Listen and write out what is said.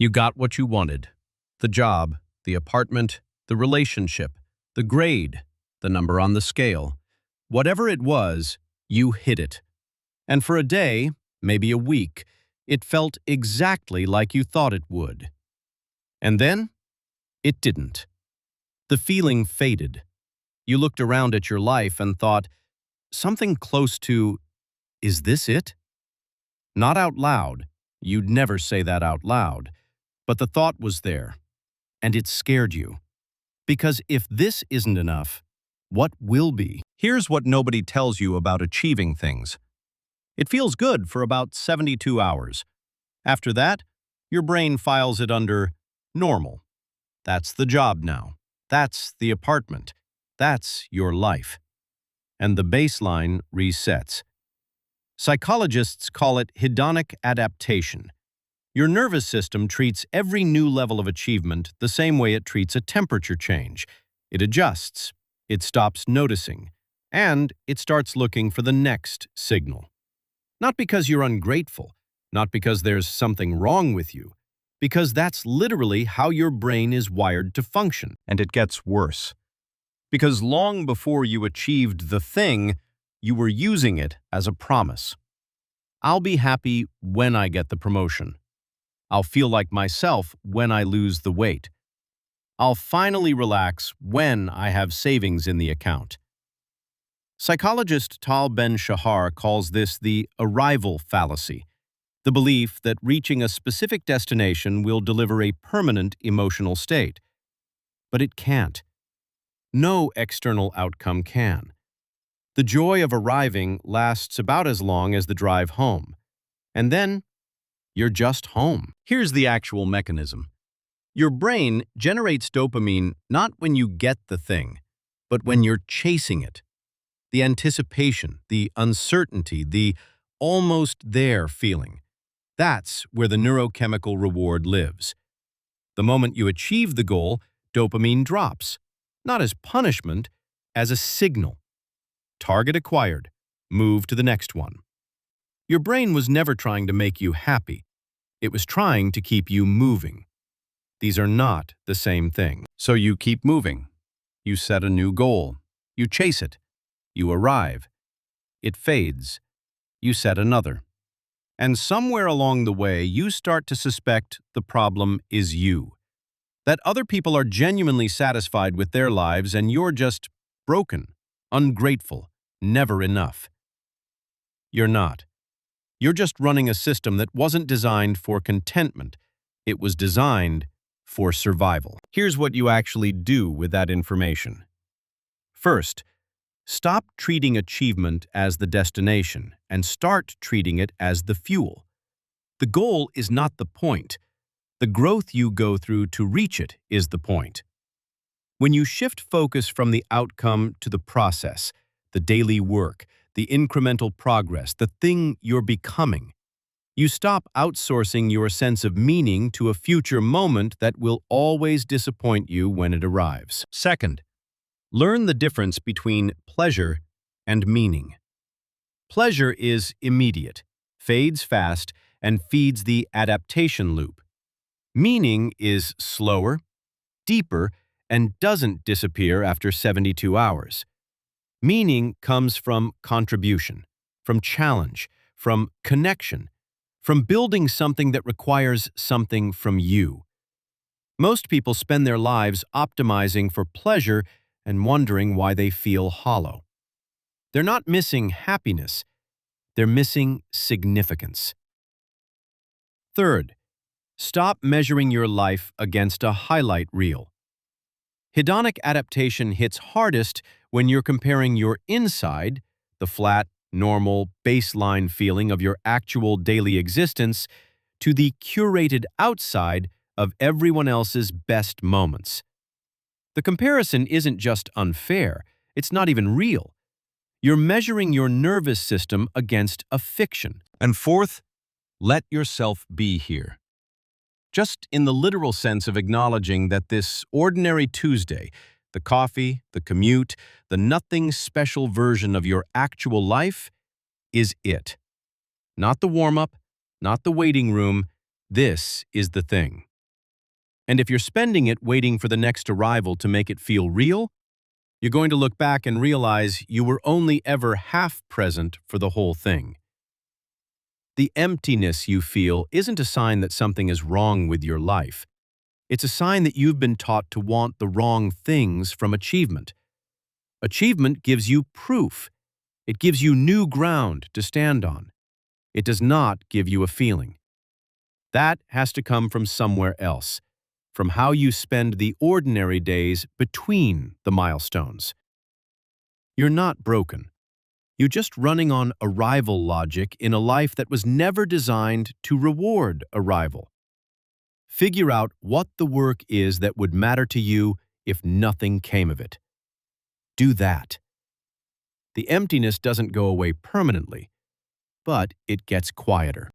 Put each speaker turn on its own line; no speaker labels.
You got what you wanted. The job, the apartment, the relationship, the grade, the number on the scale. Whatever it was, you hit it. And for a day, maybe a week, it felt exactly like you thought it would. And then, it didn't. The feeling faded. You looked around at your life and thought, something close to, is this it? Not out loud. You'd never say that out loud. But the thought was there, and it scared you. Because if this isn't enough, what will be? Here's what nobody tells you about achieving things. It feels good for about 72 hours. After that, your brain files it under normal. That's the job now. That's the apartment. That's your life. And the baseline resets. Psychologists call it hedonic adaptation. Your nervous system treats every new level of achievement the same way it treats a temperature change. It adjusts, it stops noticing, and it starts looking for the next signal. Not because you're ungrateful, not because there's something wrong with you, because that's literally how your brain is wired to function. And it gets worse. Because long before you achieved the thing, you were using it as a promise. I'll be happy when I get the promotion. I'll feel like myself when I lose the weight. I'll finally relax when I have savings in the account. Psychologist Tal Ben-Shahar calls this the arrival fallacy, the belief that reaching a specific destination will deliver a permanent emotional state. But it can't. No external outcome can. The joy of arriving lasts about as long as the drive home. And then, you're just home. Here's the actual mechanism. Your brain generates dopamine not when you get the thing, but when you're chasing it. The anticipation, the uncertainty, the almost there feeling. That's where the neurochemical reward lives. The moment you achieve the goal, dopamine drops, not as punishment, as a signal. Target acquired. Move to the next one. Your brain was never trying to make you happy. It was trying to keep you moving. These are not the same thing. So you keep moving. You set a new goal. You chase it. You arrive. It fades. You set another. And somewhere along the way, you start to suspect the problem is you. That other people are genuinely satisfied with their lives and you're just broken, ungrateful, never enough. You're not. You're just running a system that wasn't designed for contentment. It was designed for survival. Here's what you actually do with that information. First, stop treating achievement as the destination and start treating it as the fuel. The goal is not the point. The growth you go through to reach it is the point. When you shift focus from the outcome to the process, the daily work, the incremental progress, the thing you're becoming, you stop outsourcing your sense of meaning to a future moment that will always disappoint you when it arrives. Second, learn the difference between pleasure and meaning. Pleasure is immediate, fades fast, and feeds the adaptation loop. Meaning is slower, deeper, and doesn't disappear after 72 hours. Meaning comes from contribution, from challenge, from connection, from building something that requires something from you. Most people spend their lives optimizing for pleasure and wondering why they feel hollow. They're not missing happiness, they're missing significance. Third, stop measuring your life against a highlight reel. Hedonic adaptation hits hardest when you're comparing your inside, the flat, normal, baseline feeling of your actual daily existence, to the curated outside of everyone else's best moments. The comparison isn't just unfair, it's not even real. You're measuring your nervous system against a fiction. And fourth, let yourself be here. Just in the literal sense of acknowledging that this ordinary Tuesday, the coffee, the commute, the nothing special version of your actual life is it. Not the warm-up, not the waiting room, This is the thing. And if you're spending it waiting for the next arrival to make it feel real, you're going to look back and realize you were only ever half present for the whole thing. The emptiness you feel isn't a sign that something is wrong with your life. It's a sign that you've been taught to want the wrong things from achievement. Achievement gives you proof. It gives you new ground to stand on. It does not give you a feeling. That has to come from somewhere else, from how you spend the ordinary days between the milestones. You're not broken. You're just running on arrival logic in a life that was never designed to reward arrival. Figure out what the work is that would matter to you if nothing came of it. Do that. The emptiness doesn't go away permanently, but it gets quieter.